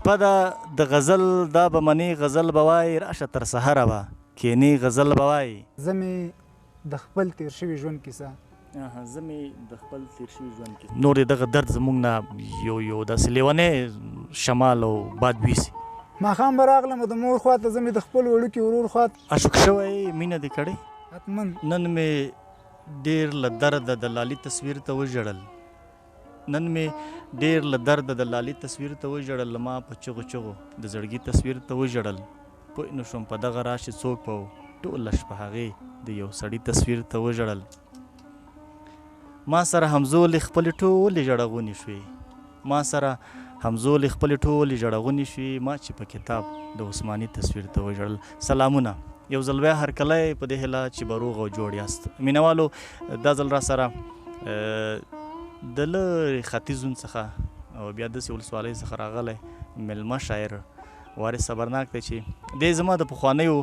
شپه ده د غزل دا به منې غزل به وایي راشه تر سهره به کینې غزل به وایي. زه مې د خپل تیر شوي ژوند کیسه زه مې د خپل تیر شوي ژوند کې نور دغه درد زموږ نه یو داسې لیونی شمال او باد ویسي. ماښام به راغلم د مور خوا ته، زه مې د خپل وړوکي ورور خوا ته عاشق شوی مینه دې کړې حتما. نن مې ډېر له درده د لالي تصویر ته وژړل، نن مې ډېر له درده د لالي تصویر ته وژړل، ما په چغو چغو د زړګي تصویر ته وژړل. پوه نه شوم په دغه راشي څوک په ټوله شپه هغې د یو سړي تصویر ته وژړل. ما سره همزولې خپلې ټولې ژړغونې شوې، ما سره همزولې خپلې ټولې ژړغونې شوې، ما چې په کتاب د عثماني تصویر ته وژړل. سلامونه، یو ځل بیا هرکلی په دې هیله چې به روغ او جوړ یاست. مینوالو دا ځل را سره د لرې ختیځون څخه او بیا داسې ولسوالۍ څخه راغلی میلمه شاعر وارث صبرناک دی چې دی زما د پخوانیو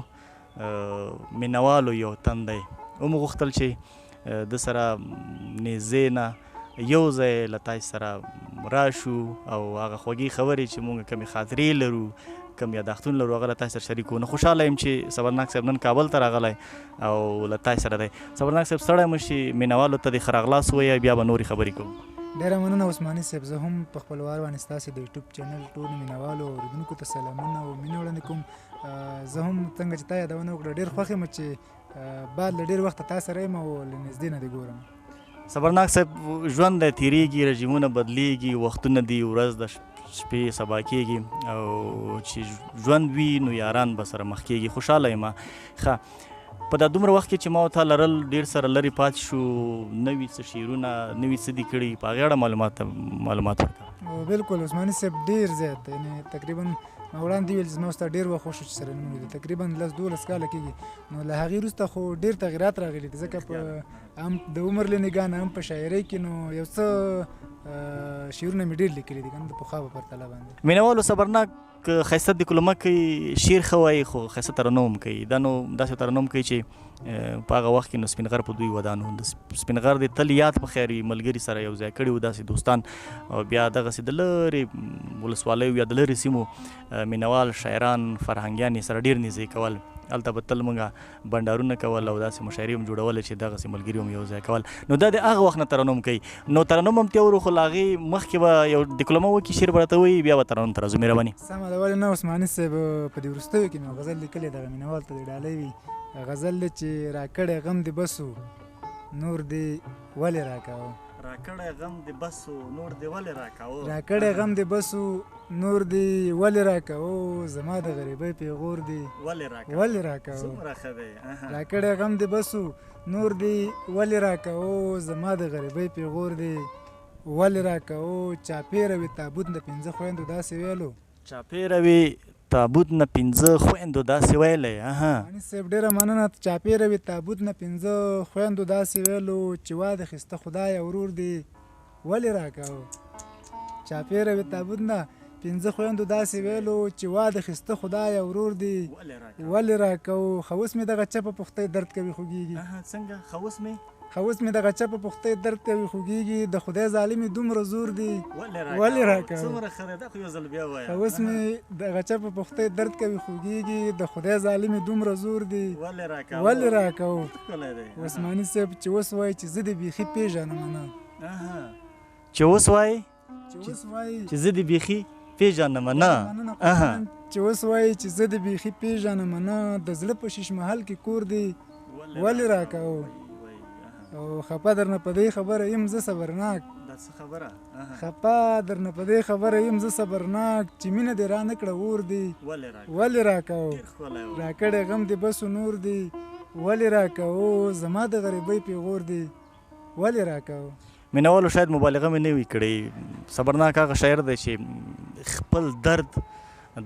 مینوالو یو تن دی. ومو غوښتل چې د سره نږدې نه یو ځای له تاسو سره راشو او هغه خوږې خبرې چې موږ کمې خاطرې لرو، کم یاداښتونه لرو، هغه له تاسو سره شریکو. نه خوشحاله یم چې صبرناک صاحب نن کابل ته راغلی او له تاسو سره دی. صبرناک صاحب ستړی مه شي، مینوالو ته دې ښه راغلاست ووایه، بیا به نورې خبرې کوو. ډېره مننه عثماني صاحب. زه هم په خپل وار باندې ستاسې د یوټیوب چینل ټولو مینوالو او اورېدونکو ته سلامونه او مینه وړاندې کوم. زه هم څنګه چې تا یادونه وکړه ډېر خوښ یم چې بعد له ډېر وخته تا سره یم او له نږدې نه دې ګورم. صبرناک صاحب ژوند دی تېرېږي، رژیمونه بدلیږي، وختونه دي، ورځ د شپې سبا کېږي او چې ژوند وي نو یاران به سره مخ کېږي. خوشحاله یم. ښه په دا دومره وخت کې چې ما او تا لرل ډېر سره لرې پاتې شو، نوي څه شعرونه نوي څه دي کړي، په هغې اړه معلومات ورکړه. بالکل عثماني صاحب ډېر زیات، یعنې تقریبا ما وړاندې ویل چې زما ستا ډېر وخت وشو چې سره نه ولیدو، تقریبا 10-12 کاله کېږي. نو له هغې وروسته خو ډېر تغیرات راغلي دي، ځکه په هم د عمر له نګاه نه هم په شاعرۍ کې نو یو څه شعرونه مې ډېر لیکلي دي که نه د پخوا په پرتله باندې. مینوالو صبرناک ښایسته د کلمه کوي، شعر ښه وایي خو ښایسته ترنم کوي. دا نو داسې ترنم کوي چې په هغه وخت کې نو سپین غر په دوی ودانو، د سپین غر د تل یاد په خیر وي، ملګري سره یو ځای کړي وو داسې دوستان، او بیا دغسې د لرې ولسوالیو یا د لرې سیمو مینوال شاعران فرهنګیان یې سره ډېر نږدې کول. هلته به تل موږ بنډارونه کول او داسې مشاعرې هم جوړولې چې دغسې ملګري هم یو ځای کول. نو دا د هغه وخت نه ترنم کوي. نو ترنم هم تیورو خو له هغې مخکې به یو ډیکلمه وکړي، شعر به راته ووایي، بیا به ترنم ته راځو. مهرباني. سمه ده. ولې نه عثماني صاحب په دې وروستیو کې مې غزل لیکلی دغه مینوال ته د ډالۍ وي غزل دی چې راکړی غم دې بسو نور دې ولې راکاوه، راکړی غم دې بسو نور دې ولې راکاوه، راکړی غم دې بسو نور دې ولې راکاوه، زما د غریبۍ پیغور دې ولې راکاوه، څومره ښه دی. راکړی غم دې بسو نور دې ولې راکاوه، زما د غریبۍ پیغور دې ولې راکاوه، چاپېره وي تابوت نه 15 خویندو داسې ویلو، چاپېره وي تابوت نه 15 خویندو داسې ویلی. معنی صاحب ډېره مننه. چاپېره وي تابوت نه 15 خویندو داسې ویلو چې واده خسته خدای ورور دې ولې راکاوه، چاپېره وي تابوت نه 15 خویندو داسې ویلو چې واده خسته خدای ورور دې ولې راکاوه. خو اوس مې دغه چپه پختۍ درد کوي خوږېږي. څنګه خوس مې دغه چپه پختۍ درد کوي خوږېږي، د خدای ظالمې دومره زور دی ولې راکاوه. خوس مې دغه چپه پختۍ درد کوي خوږېږي، د خدای ظالمې دومره زور دی ولې راکاوه. عثماني صاحب چې اوس وایي چې زه دې بیخي پېژنم نه، چې اوس وایي چې زه دې بیخي پېژنم نه، چې اوس وایي چې زه دې بیخي پېژنم نه، د زړه په شیش محل کې کور دی ولې راکاوه. او خپه درنه په دې خبره یم زه صبرناک، خپه درنه په دې خبره یم زه صبرناک، چې مینه دې را نه کړه اور دی ولې راکاوه، راکړی غم دې بسو نور دی ولې راکاوه، زما د غریبۍ پیغور دی ولې راکاوه. مینوالو شاید مبالغه مې نه وي کړې. صبرناک هغه شاعر دی چې خپل درد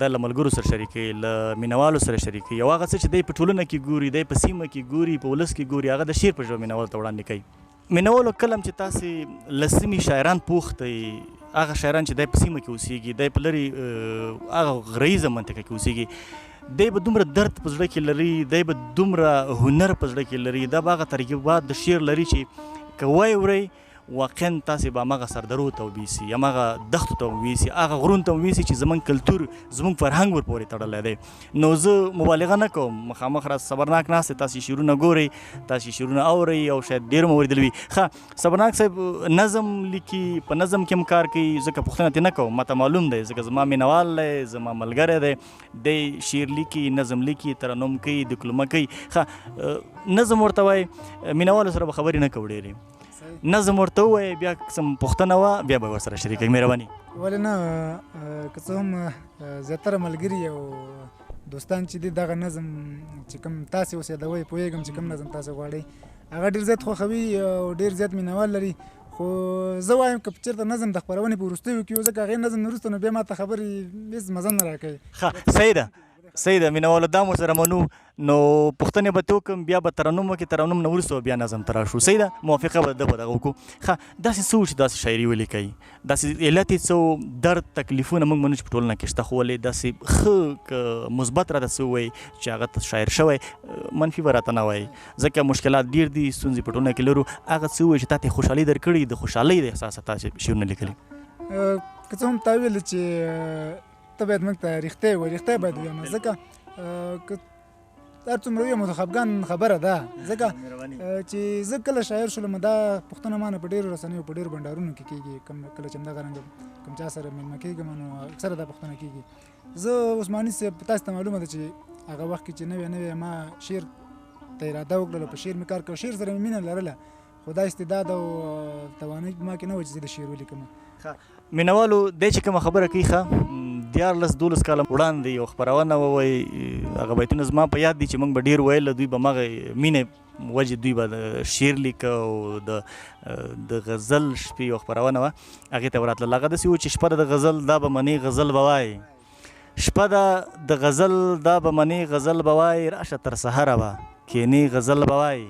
دا له ملګرو سره شریکوي، له مینوالو سره شریکوي، او هغه څه چې دی په ټولنه کې ګوري، دی په سیمه کې ګوري، په ولس کې ګوري، هغه د شعر په ژبه مینوالو ته وړاندې کوي. مینوالو کله هم چې تاسې له سیمې شاعران پوښتئ، هغه شاعران چې دی په سیمه کې اوسېږي، دی په لرې هغه غریزه منطقه کې اوسېږي، دی به دومره درد په زړه کې لري، دی به دومره هنر په زړه کې لري، دا به هغه ترکیبات د شعر لري چې که وایي ورئ واقعا تاسې به هماغه سردرو ته وبیسي هماغه دښتو ته وبیسي هغه غرونو ته وبیسي چې زموږ کلتور زموږ فرهنګ ورپورې تړلی دی. نو زه مبالغه نه کوم، مخامخ را صبرناک ناست تاسې شعرونه ګورئ، تاسې شعرونه اورئ او شاید ډېر مو اورېدلي وي. ښه صبرناک صاحب نظم لیکي، په نظم کې هم کار کوي، ځکه پوښتنه ترې نه کوم، ماته معلوم دی ځکه زما مینوال دی، زما ملګری دی، دی شعر لیکي، نظم لیکي، ترنم کوي، دکلمه کوي. ښه نظم ورته وایي، مینوالو سره به خبرې نه کوو ډېرې، نظم ورته ووایي، بیا کوم پوښتنه وه بیا به ورسره شریکوي. مهرباني. ولې نه، که څه هم زیاتره ملګري او دوستان چې دي دغه نظم چې کوم تاسې اوس یادوئ، پوهېږم چې کوم نظم تاسې غواړئ، هغه ډېر زیات خوښوي او ډېر زیات مینوال لري. خو زه وایم که چېرته نظم د خپرونې په وروستیو کې و، ځکه هغې نظم نه وروسته نو بیا ماته خبرې هېڅ مزه نه راکوي. ښه صحیح ده، صحیح ده، مینوالو دا مو سره منو. نو پوښتنې به ترې وکړم، بیا به ترنم وکړې، ترنم نه وروسته بیا نظم ته راشو. صحیح ده، موافقه به ده به دغه وکړو. ښه داسې څه و چې داسې شاعري ولیکئ، داسې علت یې څه و، درد تکلیفونه موږ منو چې په ټولنه کې شته، خو ولې داسې ښه که مثبت راته څه ووایي چې هغه ته شاعر شوی، منفي به راته نه وایي، ځکه مشکلات ډېر دي، ستونزې په ټولنه کې لرو. هغه څه ووایي چې تا ته خوشحالي درکړې، د خوشحالۍ د احساسه تاسې شعرونه لیکلي. که څه هم تا ویل چې ته باید موږ ته رښتیا ووایې، رښتیا باید ووایم، ځکه که هر څومره ووایم د خفګان خبره ده، ځکه چې زه کله شاعر شولم دا پوښتنه ما نه په ډېرو رسنیو په ډېرو بنډارونو کې کېږي، کله چې همدغه رنګه کوم چا سره مېلمه کېږم نو اکثره دا پوښتنه کېږي. زه عثماني صاحب تاسو ته معلومه ده چې هغه وخت کې چې نوی ما شعر ته اراده وکړله، په شعر مې کار کوه، شعر سره مې مینه لرله، خو دا استعداد او توانایي په ما کې نه وه چې زه د شعر ولیکم. مینوالو دی چې کومه خبره کوي، ښه 14 کاله وړاندې یو خپرونه ووایي، هغه بیتونه زما په یاد دي چې موږ به ډېر ویل، دوی به هماغه مینې وجې دوی به د شعر لیکه او د غزل شپې یو خپرونه وه، هغې ته وراتلل. هغه داسې و چې شپه د غزل دا به منې غزل به وایي، شپه د غزل دا به منې غزل به وایي، راشه تر سهره به کښېنې غزل به وایي،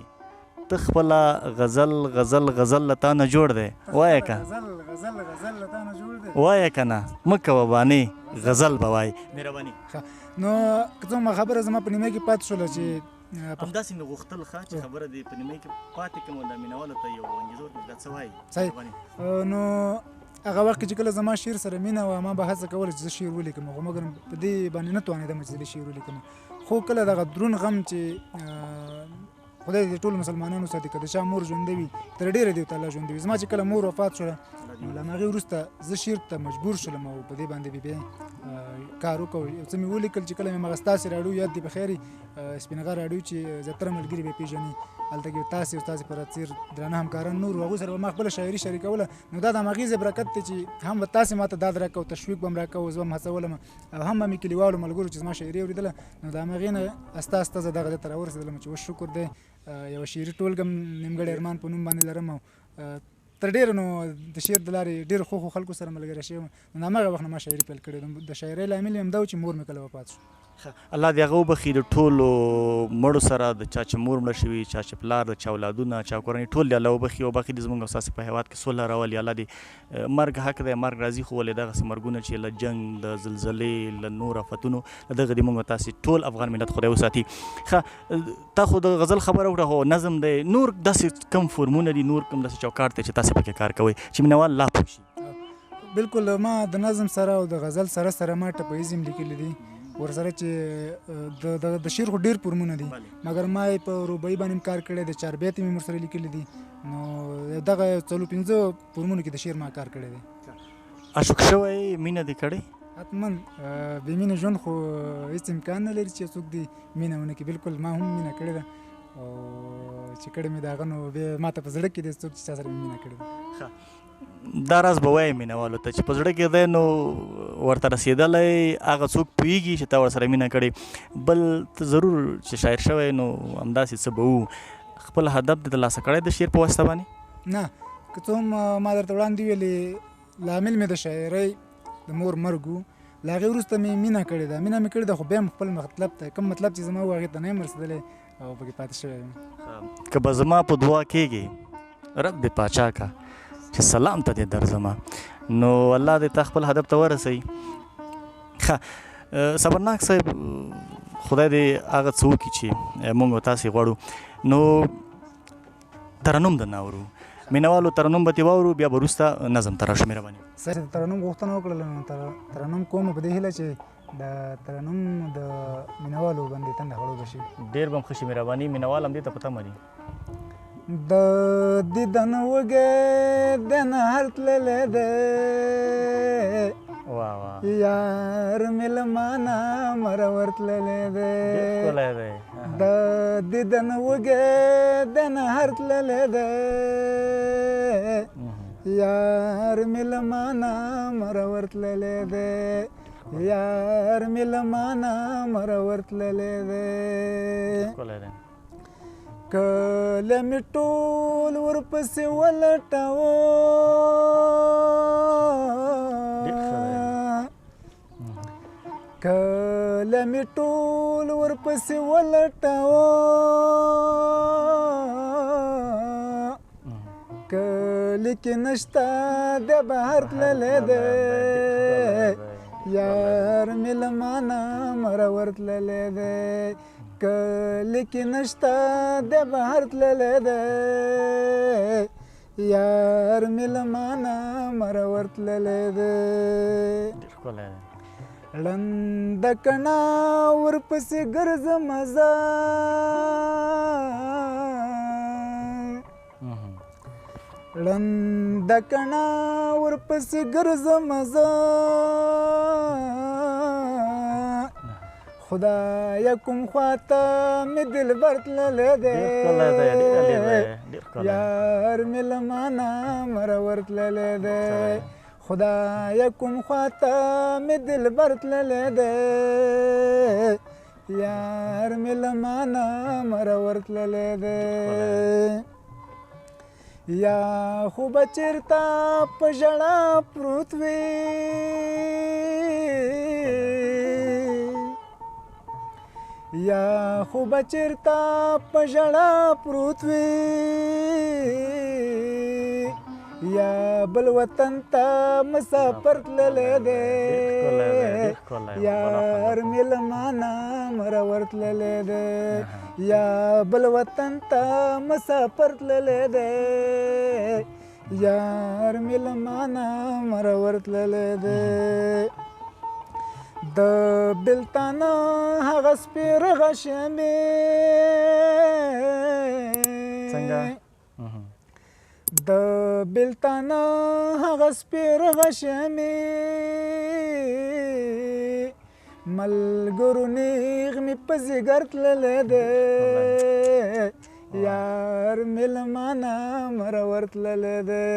ته خپله غزل غزل غزل له تا نه جوړ دی، وایه که وایه که نه مه کوه بانې غزل به وایي. مهرباني. نو که څه هم خبره زما په نیمه کې پاتې شوله چې همداسې مې غوښتل ښه چې خبره دې په نیمه کې پاتې کړم او دا مینوالو ته یو انګېزه ورکړم دا څه وایي. صحیح. نو هغه وخت کې چې کله زما شعر سره مینه وه، ما به هڅه کوله چې زه شعر ولیکم، خو مګر په دې باندې نه توانېدم چې زه شعر ولیکم. خو کله دغه دروند غم چې خدای دې ټول مسلمانانو ساتي، که د چا مور ژوندی وي تر ډېره دې ورته الله ژوندی وي. زما چې کله مور وفات شوله نو له هغې وروسته زه شعر ته مجبور شولم او په دې باندې بیا کار وکړو. یو څه مې ولیکل چې کله مې هغه ستاسې راډیو یاد دي بخیر سپینغر راډیو چې زیاتره ملګري به یې پېژني، هلته کې تاسې او ستاسې په څېر درانه همکاران نور وو، هغوی سره به ما خپله شاعري شریکوله. نو دا د همغې ځای برکت دی چې هم به تاسې ما ته داد راکوه، تشویق به م راکوه، زه به م هڅولم، او هم به مې کلیوالو ملګرو چې زما شاعري اورېدله، نو د همغې نه استه استه زه دغه ځای ته راورسېدلم چې اوس شکر دی یوه شعري ټولګه م نیمګړی ارمان په نوم باندې لرم، او تر ډېره نو د شعر د لارې ډېرو ښو خلکو سره ملګری شوی یم. نو همغه وخت نه ما شاعري پیل کړې. د شاعرۍ لامل یې همدا و چې مور مې کله وفات شو. الله دې هغه وبخي، د ټولو مړو سره د چا چې مور مړه شوي، چا چې پلار، د چا اولادونه، چا کورنۍ، ټول دې الله وبخي، او باقي دې زموږ او ستاسې په هېواد کې سوله راولي. الله دې مرګ حق دی، مرګ راځي، خو ولې دغسې مرګونه چې له جنګ، د زلزلې، له نور افتونو، له دغه دې موږ او تاسې ټول افغان ملت خدای وساتي. ښه تا خو د غزل خبره وکړه، خو نظم دی، نور داسې کم فورمونه دي، نور کم داسې چوکاټ دی چې تاسې پکې کار کوئ چې مینوال لا پوه شي؟ بلکل ما د نظم سره او د غزل سره ما ټپییز هم لیکلي دي، ورسره چې د شعر خو ډېر فورمونه دي، مګر ما یې په روبایي باندې هم کار کړی دی، چاربیت مې ورسره لیکلي دي. نو دغه 4-5 فورمونو کې د شعر ما کار کړی دی. عاشق شوی مینه دې کړې؟ حتما بې مینې ژوند خو هېڅ امکان نه لري چې څوک دې مینه ونه کړي. بلکل ما هم مینه کړې ده، او چې کړې مې د هغه نو بیا ما ته په زړه کې دی څوک چې چا سره مې مینه کړې ده. دا راز به وایې مینوالو ته چې په زړه کې دی نو ورته رسېدلی هغه څوک پوهېږي چې تا ورسره مینه کړې. بل ته ضرور چې شاعر شوی نو همداسې څه به وو، خپل هدف دې ترلاسه کړی د شعر په واسطه باندې؟ نه، که څه هم ما درته وړاندې ویلې لامل مې د شاعرۍ د مور مرګ و، له هغې وروسته مې مینه کړې ده، مینه مې کړې ده، خو بیا هم خپل مطلب ته کوم مطلب چې زما و هغې ته نه یم رسېدلی او پکې پاتې شوی یم. که به زما په دعا کېږي رب دې پاچا کا چې سلام ته دې درځمه، نو الله دې تا خپل هدف ته ورسوي. ښه صبرناک صاحب، خدای دې هغه څه وکړي چې موږ تاسې غواړو. نو ترنم درنه اورو، مینوالو ترنم به ترې واورو بیا به وروسته نظم ته راشو مهرباني سر د ترنم غوښتنه وکړله نو ترنم کوم په دې هیله چې د ترنم د مینوالو باندې تنده خړوبه شي. ډېر به م ښه شي مهرباني مینوال هم دې ته په تمه دي. د دیدن وږی دنه هر تللی دی یار میلمانه مرور تللی دی د دیدن وږی دنه هر تللی دی یار میلمانه مرور تللی دی یار میلمانه مرور تللی دی کله مې ټول ورپسې ولټوه کله مې ټول ورپسې ولټوه کلی کې نشته د بهر تللی دی یار میلمانه مرور تللی دی کلی کې نشته د بهر تللی دی یار میلمانه مرور تللی دی ړنده کڼه ورپسې ګرځم زه ړنده کڼه ورپسې ګرځم زه خدایه کوم خواته مې دلبر تللی دی یار میلمانه مرور تللی دی خدایه کوم خواته مې دلبر تللی دی یار میلمانه مرور تللی دی یا خو به چېرته په ژړا پروت وي یا خو به چېرته په ژړا پروت وي یا بل وطن ته مسافر تللی دی یار میلمانه مرور تللی دی یا بل وطن ته مسافر تللی دی یار میلمانه مرور تللی دی د بلتانه هغه سپېره غشمې د بلتانه هغه سپېره غشمې ملګرو نیغ مې په ځیګر تللی دی یار میلمانه مرور تللی دی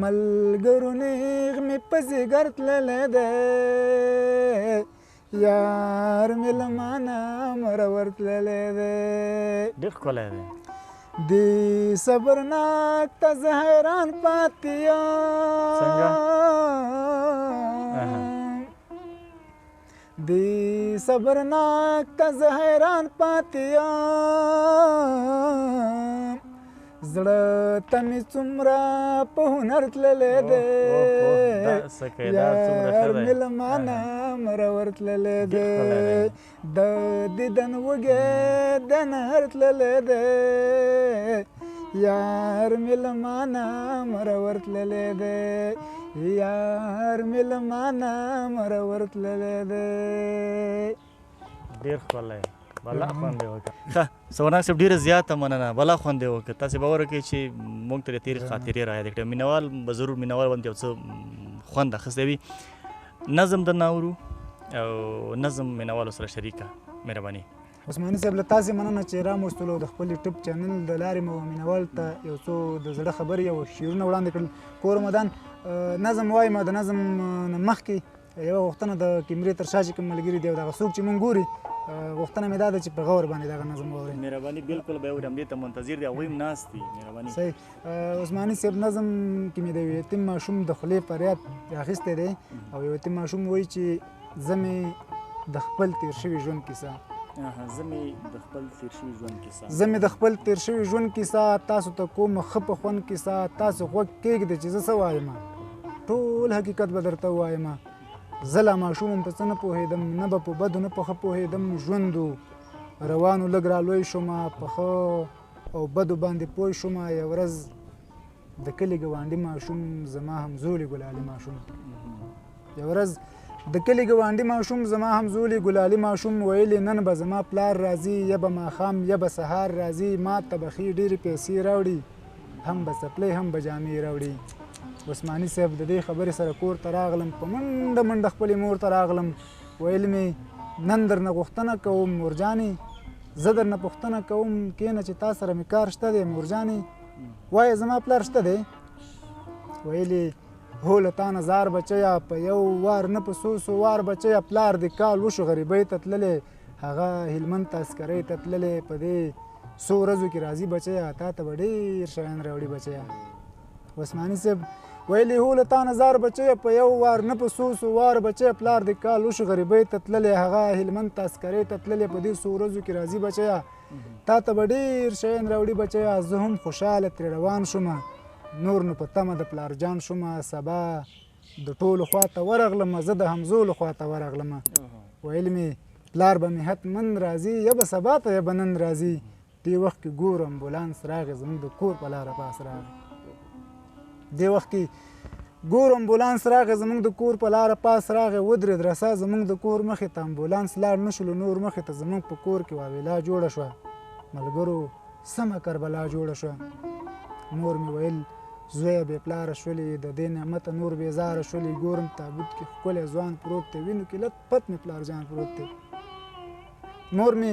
ملګرو نیغ مې په ځیګر تللی دی یار میلمانه مرور تللی دی ډېر ښکلی دی دی صبرناک ته زه حیران پاتې یم دی صبرناک ته زه حیران پاتې یم زړه ته مې څومره په هنر تللی دی یار میلمانه مرور تللی دی د دیدن وږی د نهر تللی دی یار میلمانه مرور تللی دی یار میلمانه مرور تللی دی ډېر ښکلی بلا خوند یې وکړه ښه سواناک صاحب ډېره زیاته مننه بلا خوند یې وکړه تاسې باور وکړئ چې موږ ته د تېرې خاطرې رایاد کړې مینوال به ضرور مینوال باندې یو څه خوند اخیستی وي نظم درنه اورو او نظم مینوالو سره شریکه مهرباني عثماني صاحب له تاسې مننه چې راوستلو د خپل یوټیوب چینل د لارې مو مینوال ته یو څو د زړه خبرې او شعرونه وړاندې کړل کور رمضان نظم وایم د نظم نه مخکې یوه غوښتنه د کیمرې تر شا چې کوم ملګري دی او دغه څوک چې مونږ ګوري غوښتنه مې دا ده چې په غور باندې دغه نظم واورئ مهرباني بالکل به یې اوري همدې ته منتظر دي هغوی هم ناست دي مهرباني صحیح عثماني صاحب نظم کې مې د یو یتیم ماشوم د خولې فریاد اخیستی دی او یو یتیم ماشوم وایي چې زه مې د خپل تیر شوي ژوند کیسه زه مې د خپل تیر شوي ژوند کیسه زه مې د خپل تیر شوي ژوند کیسه تاسو ته کومه ښه په خوند کیسه تاسو غوږ کېږدئ چې زه څه وایم ټول حقیقت به درته ووایم زه لا ماشوم یم په څه نه پوهېدم نه به په بدو نه په ښه پوهېدم ژوند و روانو لږ رالوی شومه په ښه او بدو باندې پوه شومه یو ورځ د کلي ګاونډي ماشوم زما همزولي ګلالي ماشوم. یوه ورځ د کلي ګاونډي ماشوم زما همزولي ګلالي ماشوم ویلې نن به زما پلار راځي یا به ماښام یا به سهار راځي ما ته به ښې ډېرې پیسې راوړي هم به څپلۍ هم به جامې راوړي. عثماني صاحب د دې خبرې سره کور ته راغلم په منډه منډه خپلې مور ته راغلم ویل مې نن درنه غوښتنه کوم مورجانې زه درنه پوښتنه کوم کښېنه چې تا سره مې کار شته دی مورجانې وایه زما پلار شته دی ویلې هو له تا نه زار بچیه په یو وار نه په څو وار بچیه پلار دې کال وشو غریبۍ ته تللی هغه هلمند ته عسکرۍ ته تللی په دې څو ورځو کې راځي بچیه تا ته به ډېر شیان راوړي بچیه. عثماني صاحب ویلې هو له تا نه زار بچیه په یو وار نه په څو وار بچیه پلار دې کال وشو غریبۍ ته تللی هغه هلمند ته عسکرۍ ته تللی په دې څو ورځو کې راځي بچیه تا ته به ډېر شیان راوړي بچیه. زه هم خوشحاله ترې روان شومه نور نو په تمه د پلار جان شومه سبا د ټولو خواته ورغلمه زه د همزولو خواته ورغلمه ویل مې پلار به مې حتمن راځي یا به سبا ته یا به نن راځي. دې وخت کې ګور امبولانس راغی زموږ د کور په لاره پاس راغی دې وخت کې ګور امبولانس راغی زموږ د کور په لاره پاس راغی ودرېد رسا زموږ د کور مخې ته امبولانس لاړ نه شولو نور مخې ته زموږ په کور کې واویلا جوړه شوه ملګرو سمه کربلا جوړه شوه. مور مې ویل زویه بې پلاره شولې د دې نعمته نور بېزاره شولې ګورم تابوت کې ښکلی ځوان پروت دی وینو کې لت پت مې پلار جان پروت دی. مور مې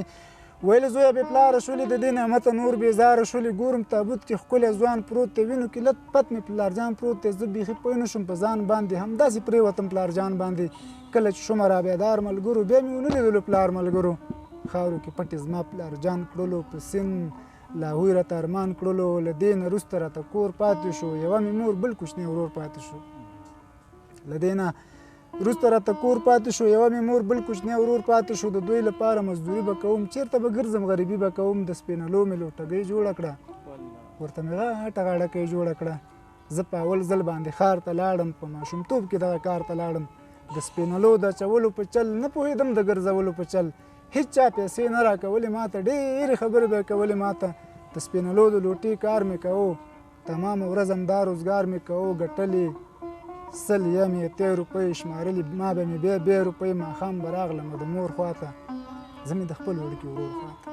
ویل زویه بې پلاره شولې د دې نعمته نور بېزاره شولې ګورم تابوت کې ښکلی ځوان پروت دی وینو کې لت پت مې پلار جان پروت دی. زه بیخي پوه نه شوم په ځان باندې همداسې پرېوتم پلار جان باندې کله چې شومه رابیدار ملګرو بیا مې ونه لیدلو پلار ملګرو خاورو کې پټې زما پلار جان کړلو په سیند لاهوی راته ارمان کړلو له دې نه وروسته راته کور پاتې شو یوه مې مور بل کوچنی ورور پاتې شو له دې نه وروسته راته کور پاتې شو یوه مې مور بل کوچنی ورور پاتې شو د دوی لپاره مزدوري به کوم چېرته به ګرځم غریبي به کوم د سپینلو مې لوټګۍ جوړه کړه ورته مې غاټه غاړکۍ جوړه کړه. زه په اول ځل باندې ښار ته لاړم په ماشومتوب کې دغه کار ته لاړم د سپینلو د اچولو په چل نه پوهېدم د ګرځولو په چل هیڅ چا پیسې نه راکولې ماته ډېرې خبرې به یې کولې ماته د سپینلو د لوټي کار مې کوو تمامه ورځ همدا روزګار مې کوو ګټلې 100 یا مې 30 روپۍ شمارلې ما به مې بیا روپۍ ماښام به راغلم د مور خواته زه مې د خپل وړوکي ورور خواته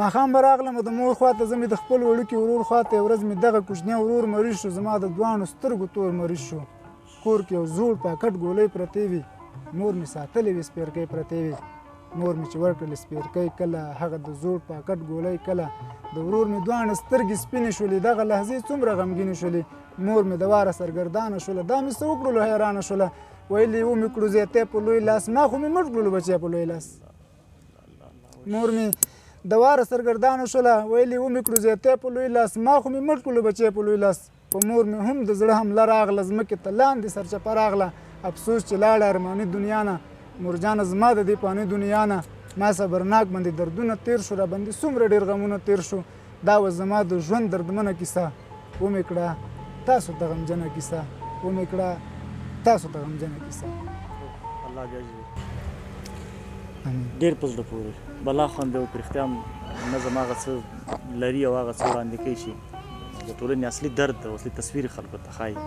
ماښام به راغلم د مور خواته زه مې د خپل وړوکي ورور خواته یو ورځ مې دغه کوچنی ورور مریض شو زما د دواړو سترګو تور مریض شو کور کې یو زوړ پاکټ ګولۍ پرتې وي مور مې ساتلې وي سپیرکۍ پرتې وي مور مې چې ورکړلې سپیرکۍ کله هغه د زوړ پاکټ ګولۍ کله د ورور مې دواړه سترګې سپینې شولې دغه لحظې څومره غمګینې شولې مور مې د واره سرګردانه شوله دا مې څه وکړلو حیرانه شوله ویلې ومې کړو زیاتی په لوی لاس ما خو مې مټ کړلو بچی په لوی لاس مور مې د واره سرګردانه شوله ویلې ومې کړو زیاتی په لوی لاس ما خو مې مټ کړلو بچی په لوی لاس په مور مې هم د زړه حمله راغله ځمکې ته لاندې سرچپه راغله افسوس چې لاړه ارماني دنیا نه مورجانه زما د دې پاني دنیا نه ما صبرناک باندې دردونه تیر شو را باندې څومره ډېر غمونه تیر شو دا و زما د ژوند دردمنه کیسه ومې کړه تاسو ته غمجنه کیسه ومې کړه تاسو ته غمجنه کیسه الله بیا ډېر په زړه پورې بلا خوند دی او په رښتیا هم نظم هغه څه لري او هغه څه وړاندې کوي چې د ټولنې اصلي درد او اصلي تصویر خلکو ته ښایي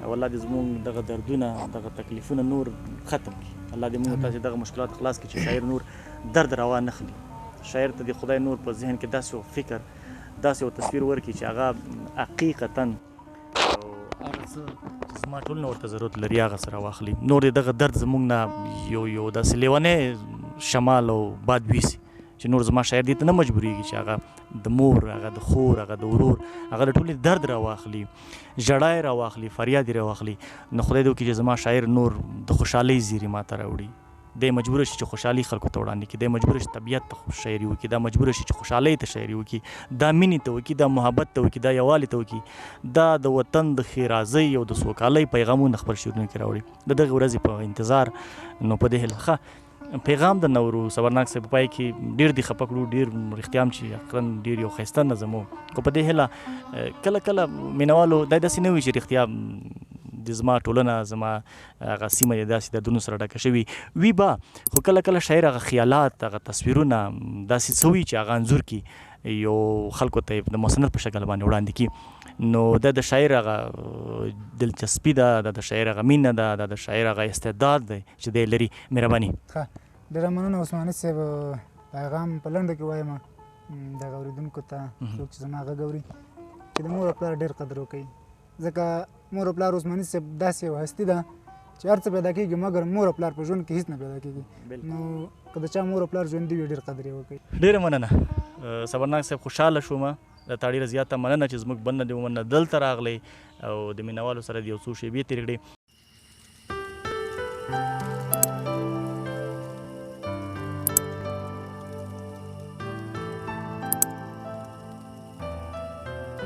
الله دې زموږ دغه دردونه دغه تکلیفونه نور ختم کړي الله دې موږ تاسې دغه مشکلات خلاص کړي چې شاعر نور درد روا نه خلي شاعر ته دې خدای نور په ذهن کې داسې یو فکر داسې یو تصویر ورکړي چې هغه حقیقتا هغه څه چې زما ټولنه ورته ضرورت لري هغه سره واخلي نور دې دغه درد زموږ نه یو داسې لیونی شمال او باد ویسي چې نور زما شاعر دې ته نه مجبورېږي چې هغه د مور هغه د خور هغه د ورور هغه د ټولې درد راواخلي ژړا یې راواخلي فریاد یې راواخلي نو خدای دې وکړي چې زما شاعر نور د خوشحالۍ زیري ماته راوړي دی مجبوره شي چې خوشحالي خلکو ته وړاندې کړي دی مجبوره شي طبیعت ته شاعري وکړي دا مجبوره شي چې خوشحالۍ ته شاعري وکړي دا مینې ته وکړي دا محبت ته وکړي دا یووالي ته وکړي دا د وطن د ښېرازۍ او د سوکالۍ پیغامونه خپل شعرونو کې راوړي د دغې ورځې په انتظار نو په دې هیله ښه پیغام د نورو صبرناک صاحب پای کې ډېر دې خفه کړو ډېر رښتیا هم چې حقیقتاً ډېر یو ښایسته نظم و خو په دې هیله کله کله مینوالو دا داسې نه وي چې رښتیا د زما ټولنه زما هغه سیمه یې داسې دردونو سره ډکه شوي وي به خو کله کله شاعر هغه خیالات هغه تصویرونه داسې څه وي چې هغه انځور کړي یو خلکو ته د مستند په شکل باندې وړاندې کړي. نو د شاعر هغه دلچسپي ده، د شاعر هغه مینه ده، د شاعر هغه استعداد دی چې دی لري. مهرباني. ښه، ډېره مننه عثماني صاحب. پیغام په لنډه کې وایم دغه اورېدونکو ته، څوک چې زما غږ اوري، چې د مور او پلار ډېر قدر وکړي. ځکه مور او پلار عثماني صاحب داسې یو هستي ده چې هر څه پیدا کېږي مګر مور او پلار په ژوند کې هېڅ نه پیدا کېږي. نو که د چا مور او پلار ژوندي وي ډېر قدر یې وکړي. ډېره مننه صبرناک صاحب، خوشحاله شوم. د تا ډېره زیاته مننه چې زموږ بند نه دې ومنه، دلته راغلی او د مینوالو سره د یو څو شېبې تېرې کړې.